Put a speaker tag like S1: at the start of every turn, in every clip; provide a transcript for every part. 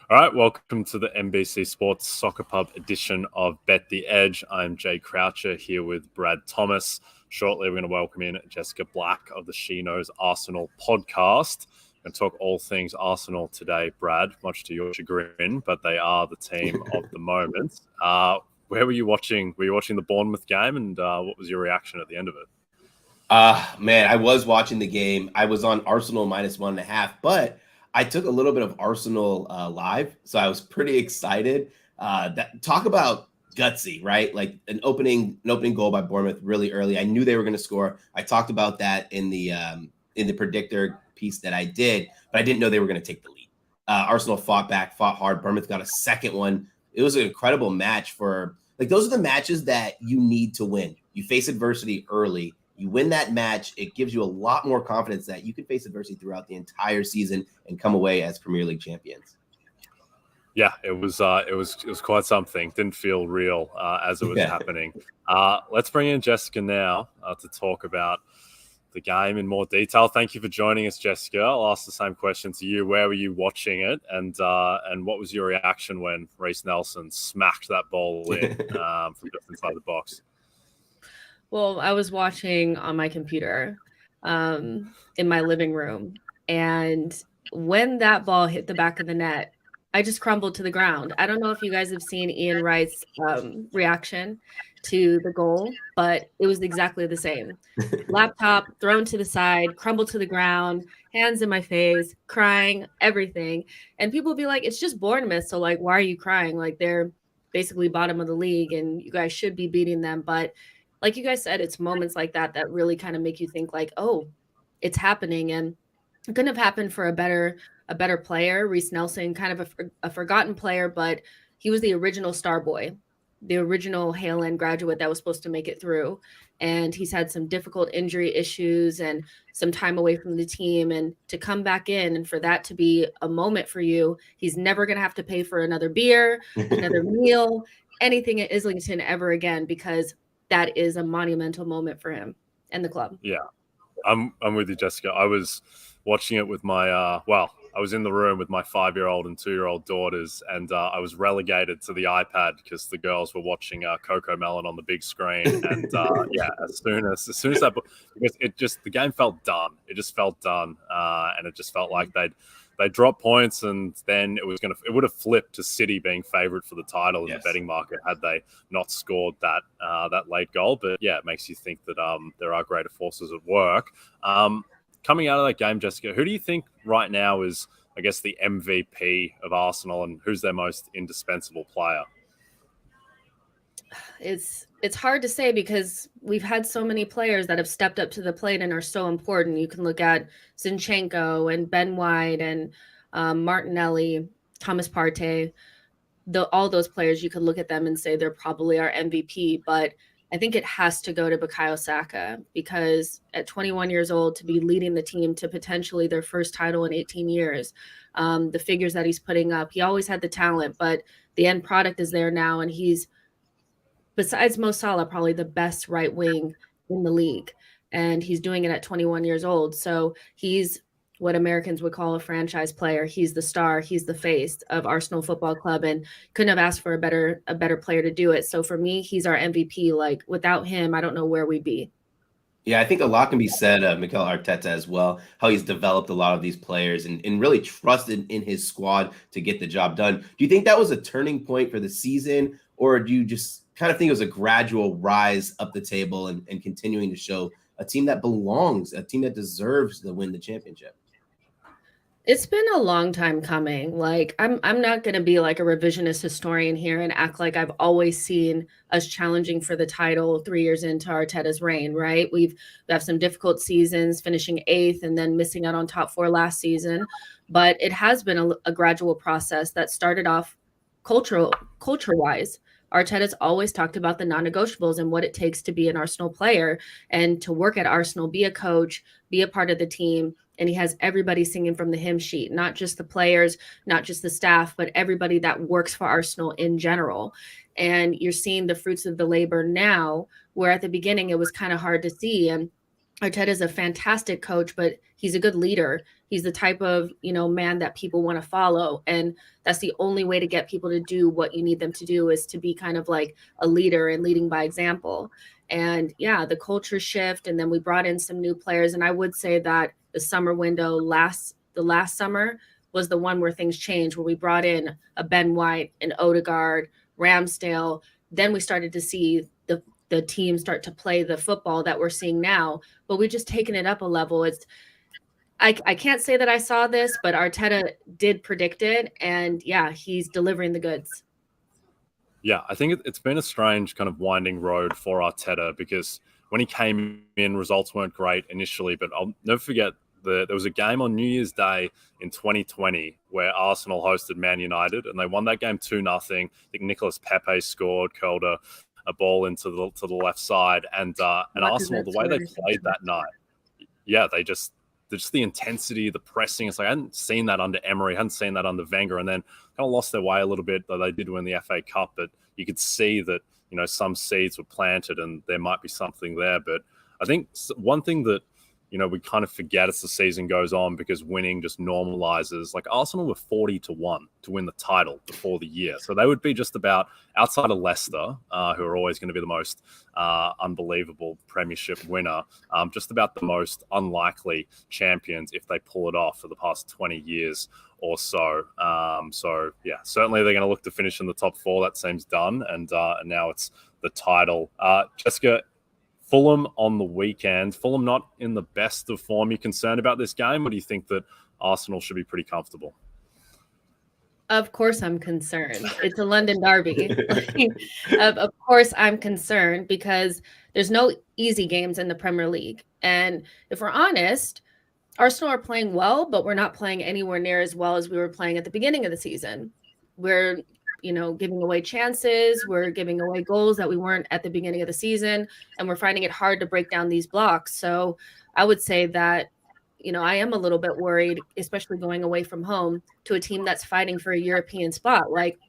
S1: All right, welcome to the NBC Sports Soccer Pub edition of Bet the Edge. I'm Jay Croucher here with Brad Thomas. Shortly, we're going to welcome in Jessica Black of the She Knows Arsenal podcast. We're going to talk all things Arsenal today, Brad, much to your chagrin, but they are the team of the moment. Where were you watching? Were you watching the Bournemouth game, and what was your reaction at the end of it?
S2: Man, I was watching the game. I was on Arsenal -1.5, but I took a little bit of Arsenal live, so I was pretty excited. Talk about gutsy, right? Like an opening goal by Bournemouth really early. I knew they were going to score. I talked about that in the predictor piece that I did, but I didn't know they were going to take the lead. Arsenal fought back, fought hard. Bournemouth got a second one. It was an incredible match those are the matches that you need to win. You face adversity early. You win that match, it gives you a lot more confidence that you can face adversity throughout the entire season and come away as Premier League champions.
S1: Yeah, it was quite something. Didn't feel real as it was happening. Let's bring in Jessica now to talk about the game in more detail. Thank you for joining us, Jessica. I'll ask the same question to you. Where were you watching it, and what was your reaction when Reiss Nelson smacked that ball in from just inside the box?
S3: Well, I was watching on my computer in my living room. And when that ball hit the back of the net, I just crumbled to the ground. I don't know if you guys have seen Ian Wright's reaction to the goal, but it was exactly the same. Laptop thrown to the side, crumbled to the ground, hands in my face, crying, everything. And people would be like, it's just Bournemouth. So like, why are you crying? Like they're basically bottom of the league and you guys should be beating them. But like you guys said, it's moments like that that really kind of make you think like, oh, it's happening. And it couldn't have happened for a better player. Reiss Nelson, kind of a forgotten player, but he was the original star boy, the original Hale End graduate that was supposed to make it through. And he's had some difficult injury issues and some time away from the team. And to come back in and for that to be a moment for you, he's never going to have to pay for another beer, another meal, anything at Islington ever again, because that is a monumental moment for him and the club.
S1: Yeah, I'm with you, Jessica. I was watching it with my, I was in the room with my 5-year-old and 2-year-old daughters, and I was relegated to the iPad because the girls were watching Coco Melon on the big screen. And as soon as that, because the game felt done. It just felt done, and it just felt like they dropped points, and then it would have flipped to City being favourite for the title in the betting market had they not scored that late goal. But yeah, it makes you think that there are greater forces at work. Coming out of that game, Jessica, who do you think right now is, I guess, the MVP of Arsenal, and who's their most indispensable player?
S3: It's hard to say because we've had so many players that have stepped up to the plate and are so important. You can look at Zinchenko and Ben White and Martinelli, Thomas Partey. All those players, you could look at them and say they're probably our MVP, but I think it has to go to Bukayo Saka because at 21 years old, to be leading the team to potentially their first title in 18 years, the figures that he's putting up, he always had the talent, but the end product is there now, and he's, besides Mo Salah, probably the best right wing in the league. And he's doing it at 21 years old. So he's what Americans would call a franchise player. He's the star. He's the face of Arsenal Football Club, and couldn't have asked for a better player to do it. So for me, he's our MVP. Like without him, I don't know where we'd be.
S2: Yeah, I think a lot can be said of Miguel Arteta as well, how he's developed a lot of these players and really trusted in his squad to get the job done. Do you think that was a turning point for the season, or do you just kind of think it was a gradual rise up the table and continuing to show a team that belongs, a team that deserves to win the championship?
S3: It's been a long time coming. Like I'm not going to be like a revisionist historian here and act like I've always seen us challenging for the title 3 years into Arteta's reign, right? We have some difficult seasons, finishing 8th and then missing out on top 4 last season. But it has been a gradual process that started off culture-wise. Arteta's always talked about the non-negotiables and what it takes to be an Arsenal player and to work at Arsenal, be a coach, be a part of the team. And he has everybody singing from the hymn sheet, not just the players, not just the staff, but everybody that works for Arsenal in general. And you're seeing the fruits of the labor now, where at the beginning it was kind of hard to see. And Arteta is a fantastic coach, but he's a good leader. He's the type of, man that people want to follow. And that's the only way to get people to do what you need them to do, is to be kind of like a leader and leading by example. And yeah, the culture shift. And then we brought in some new players. And I would say that the summer window the last summer was the one where things changed, where we brought in a Ben White, an Odegaard, Ramsdale. Then we started to see the team start to play the football that we're seeing now, but we just taken it up a level. I can't say that I saw this, but Arteta did predict it, and yeah, he's delivering the goods.
S1: Yeah, I think it's been a strange kind of winding road for Arteta, because when he came in, results weren't great initially, but I'll never forget there was a game on New Year's Day in 2020 where Arsenal hosted Man United, and they won that game 2-0. I think Nicolas Pepe scored, curled a ball into the left side, and Arsenal, the way they played that night, yeah, just the intensity, the pressing. It's like I hadn't seen that under Emery, hadn't seen that under Wenger, and then kind of lost their way a little bit, though they did win the FA Cup. But you could see that some seeds were planted, and there might be something there. But I think one thing that we kind of forget as the season goes on, because winning just normalizes. Like Arsenal were 40-1 to win the title before the year. So they would be just about, outside of Leicester, who are always going to be the most unbelievable Premiership winner, just about the most unlikely champions if they pull it off for the past 20 years or so. So yeah, certainly they're going to look to finish in the top 4. That seems done. And now it's the title. Jessica, Fulham on the weekend. Fulham not in the best of form. You concerned about this game, or do you think that Arsenal should be pretty comfortable?
S3: Of course I'm concerned. It's a London derby. Of course I'm concerned, because there's no easy games in the Premier League. And if we're honest, Arsenal are playing well, but we're not playing anywhere near as well as we were playing at the beginning of the season. We're giving away chances. We're giving away goals that we weren't at the beginning of the season, and we're finding it hard to break down these blocks. So I would say that, I am a little bit worried, especially going away from home to a team that's fighting for a European spot. Like,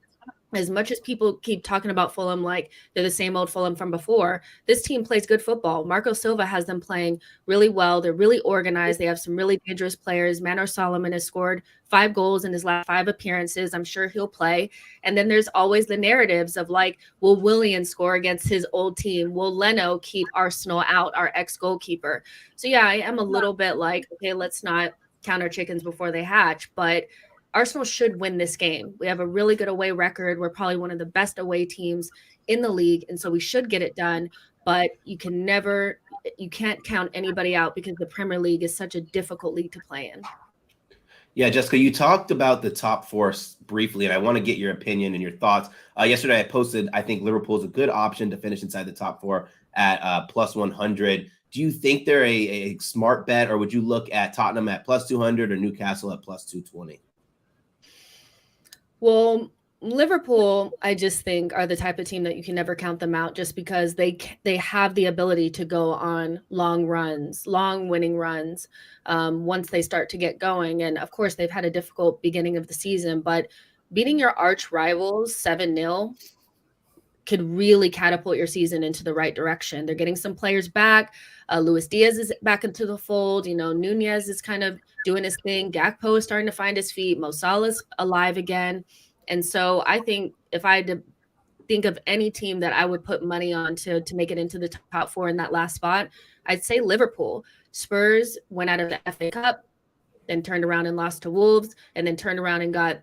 S3: as much as people keep talking about Fulham like they're the same old Fulham from before, this team plays good football. Marco Silva has them playing really well. They're really organized. They have some really dangerous players. Manor Solomon has scored 5 goals in his last 5 appearances. I'm sure he'll play. And then there's always the narratives of like, will Willian score against his old team? Will Leno keep Arsenal out, our ex-goalkeeper? So yeah, I am a little bit like, okay, let's not count our chickens before they hatch. But Arsenal should win this game. We have a really good away record. We're probably one of the best away teams in the league, and so we should get it done. But you can't count anybody out, because the Premier League is such a difficult league to play in.
S2: Yeah, Jessica, you talked about the top 4 briefly, and I want to get your opinion and your thoughts. Yesterday, I posted, I think Liverpool is a good option to finish inside the top 4 at plus 100. Do you think they're a smart bet, or would you look at Tottenham at plus 200 or Newcastle at plus 220?
S3: Well, Liverpool, I just think, are the type of team that you can never count them out, just because they have the ability to go on long runs, long winning runs, once they start to get going. And of course, they've had a difficult beginning of the season, but beating your arch rivals 7-0 could really catapult your season into the right direction. They're getting some players back. Luis Diaz is back into the fold. Nunez is kind of doing his thing. Gakpo is starting to find his feet. Mo Salah's alive again. And so I think if I had to think of any team that I would put money on to make it into the top 4 in that last spot, I'd say Liverpool. Spurs went out of the FA Cup, then turned around and lost to Wolves, and then turned around and got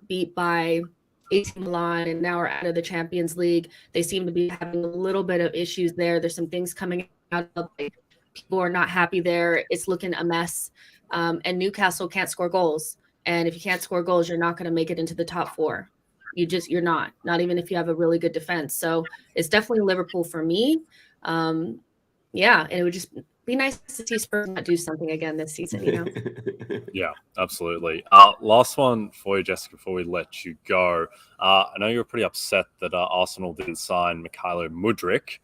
S3: beat by AC Milan, and now are out of the Champions League. They seem to be having a little bit of issues there. There's some things coming out of, like, people are not happy there. It's looking a mess. And Newcastle can't score goals. And if you can't score goals, you're not going to make it into the top 4. You're not even if you have a really good defense. So it's definitely Liverpool for me. Yeah. And it would just be nice to see Spurs not do something again this season,
S1: Yeah, absolutely. Last one for you, Jessica, before we let you go. I know you were pretty upset that Arsenal didn't sign Mykhailo Mudryk,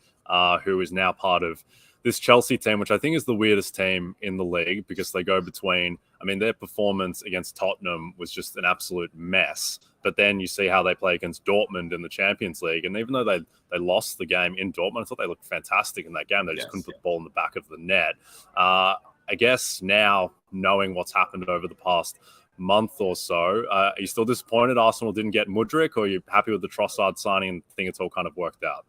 S1: who is now part of this Chelsea team, which I think is the weirdest team in the league, because they go between, their performance against Tottenham was just an absolute mess. But then you see how they play against Dortmund in the Champions League. And even though they lost the game in Dortmund, I thought they looked fantastic in that game. They just couldn't put the ball in the back of the net. I guess now, knowing what's happened over the past month or so, are you still disappointed Arsenal didn't get Mudryk, or are you happy with the Trossard signing and think it's all kind of worked out?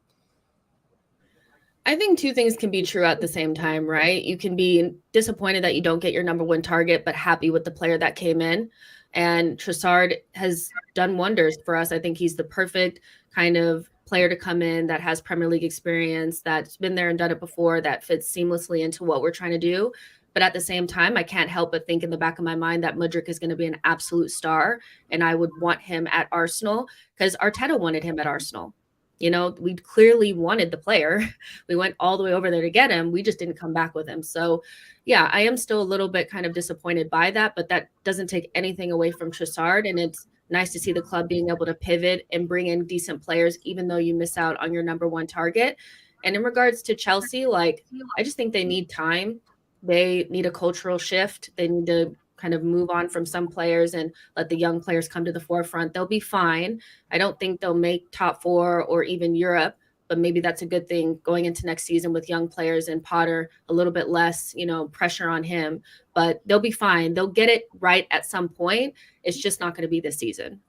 S3: I think two things can be true at the same time, right? You can be disappointed that you don't get your number one target, but happy with the player that came in. And Trossard has done wonders for us. I think he's the perfect kind of player to come in that has Premier League experience, that's been there and done it before, that fits seamlessly into what we're trying to do. But at the same time, I can't help but think in the back of my mind that Mudryk is going to be an absolute star. And I would want him at Arsenal because Arteta wanted him at Arsenal. You know, we clearly wanted the player. We went all the way over there to get him. We just didn't come back with him. So, yeah, I am still a little bit kind of disappointed by that, but that doesn't take anything away from Trossard. And it's nice to see the club being able to pivot and bring in decent players, even though you miss out on your number one target. And in regards to Chelsea, like, I just think they need time. They need a cultural shift. They need to kind of move on from some players and let the young players come to the forefront. They'll be fine. I don't think they'll make top four or even Europe, but maybe that's a good thing going into next season with young players and Potter, a little bit less, pressure on him, but they'll be fine. They'll get it right at some point. It's just not going to be this season.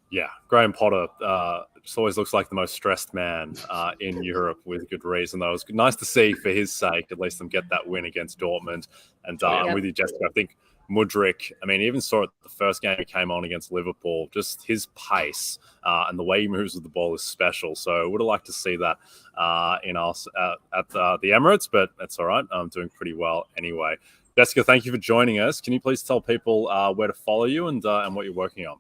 S1: Yeah, Graham Potter just always looks like the most stressed man in Europe, with good reason. Though it was nice to see for his sake, at least them get that win against Dortmund. And I'm with you, Jessica. I think Mudryk, I mean, even saw it the first game he came on against Liverpool, just his pace and the way he moves with the ball is special. So I would have liked to see that in us at the Emirates, but that's all right. I'm doing pretty well anyway. Jessica, thank you for joining us. Can you please tell people where to follow you and what you're working on?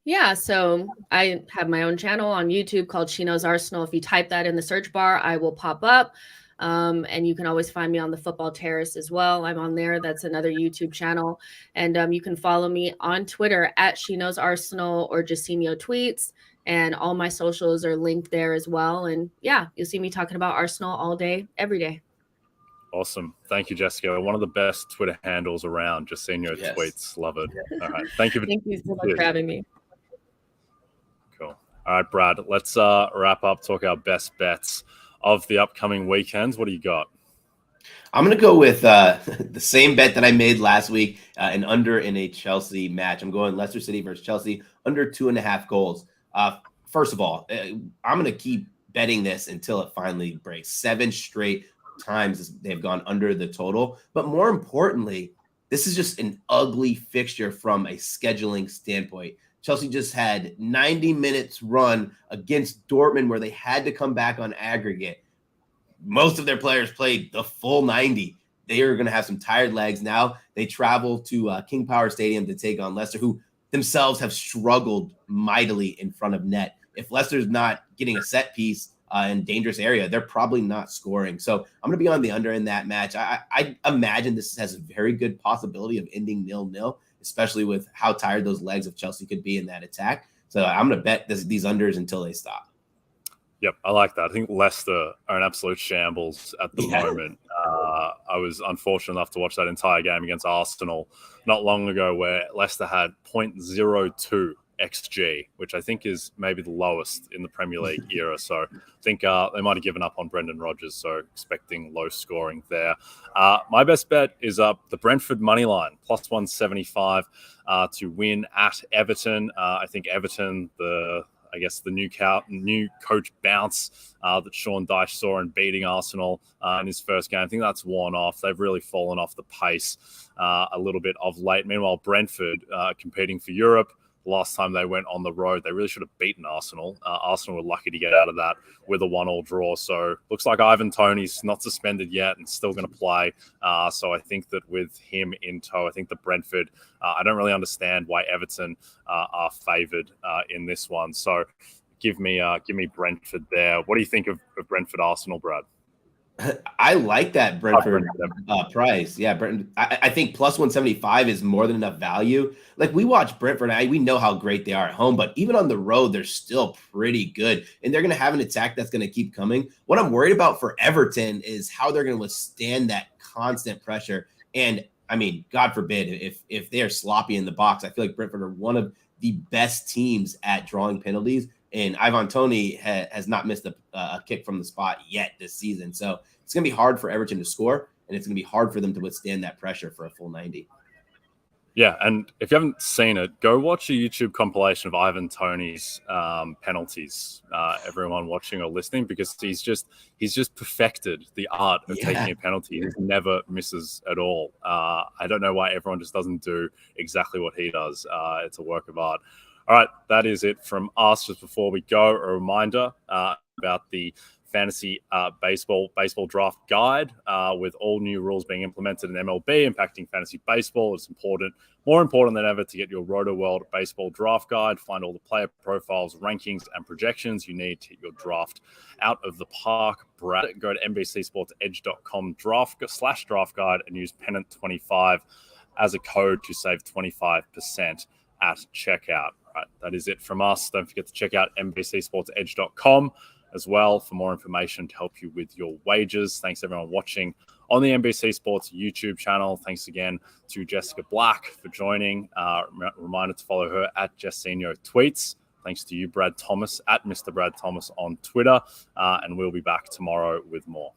S3: Yeah, so I have my own channel on YouTube called She Knows Arsenal. If you type that in the search bar, I will pop up. And you can always find me on the Football Terrace as well. I'm on there. That's another YouTube channel. And you can follow me on Twitter at She Knows Arsenal or Jacinho Tweets. And all my socials are linked there as well. And yeah, you'll see me talking about Arsenal all day, every day.
S1: Awesome. Thank you, Jessica. One of the best Twitter handles around. Jacinho Tweets. Love it. All right. Thank you.
S3: Thank you so much for having me.
S1: Cool. All right, Brad, let's wrap up, talk our best bets of the upcoming weekends. What do you got?
S2: I'm going to go with the same bet that I made last week, an under in a Chelsea match. I'm going Leicester City versus Chelsea, under 2.5 goals. First of all, I'm going to keep betting this until it finally breaks. 7 straight times they've gone under the total. But more importantly, this is just an ugly fixture from a scheduling standpoint. Chelsea just had 90 minutes run against Dortmund where they had to come back on aggregate. Most of their players played the full 90. They are going to have some tired legs. Now they travel to King Power Stadium to take on Leicester, who themselves have struggled mightily in front of net. If Leicester's not getting a set piece in dangerous area, they're probably not scoring. So I'm going to be on the under in that match. I imagine this has a very good possibility of ending 0-0. Especially with how tired those legs of Chelsea could be in that attack. So I'm going to bet these unders until they stop.
S1: Yep, I like that. I think Leicester are an absolute shambles at the moment. I was unfortunate enough to watch that entire game against Arsenal not long ago where Leicester had 0.02 XG, which I think is maybe the lowest in the Premier League era. So I think they might have given up on Brendan Rodgers, so expecting low scoring there. My best bet is the Brentford money line, plus 175 to win at Everton. I think Everton, the new coach bounce that Sean Dyche saw in beating Arsenal in his first game, I think that's worn off. They've really fallen off the pace a little bit of late. Meanwhile, Brentford competing for Europe. Last time they went on the road, they really should have beaten Arsenal. Arsenal were lucky to get out of that with a 1-1 draw. So looks like Ivan Toney's not suspended yet and still going to play. So I think that with him in tow, I think the Brentford, I don't really understand why Everton are favoured in this one. So give me Brentford there. What do you think of Brentford Arsenal, Brad?
S2: I like that Brentford price. Yeah, Brentford. I think plus 175 is more than enough value. Like we watch Brentford, we know how great they are at home, but even on the road, they're still pretty good. And they're going to have an attack that's going to keep coming. What I'm worried about for Everton is how they're going to withstand that constant pressure. And I mean, God forbid, if they are sloppy in the box, I feel like Brentford are one of the best teams at drawing penalties. And Ivan Toney has not missed a kick from the spot yet this season. So it's going to be hard for Everton to score. and it's going to be hard for them to withstand that pressure for a full 90.
S1: Yeah, and if you haven't seen it, go watch a YouTube compilation of Ivan Toney's penalties. Everyone watching or listening, because he's just perfected the art of taking a penalty. He never misses at all. I don't know why everyone just doesn't do exactly what he does. It's a work of art. All right, that is it from us. Just before we go, a reminder about the fantasy baseball draft guide with all new rules being implemented in MLB impacting fantasy baseball. It's more important than ever to get your Roto World baseball draft guide. Find all the player profiles, rankings, and projections you need to hit your draft out of the park. Brad, go to NBCSportsEdge.com/draft guide and use Pennant25 as a code to save 25% at checkout. All right, that is it from us. Don't forget to check out NBCSportsEdge.com as well for more information to help you with your wagers. Thanks everyone watching on the NBC Sports YouTube channel. Thanks again to Jessica Black for joining. Reminder to follow her at Jessinho Tweets. Thanks to you, Brad Thomas, at Mr. Brad Thomas on Twitter. And we'll be back tomorrow with more.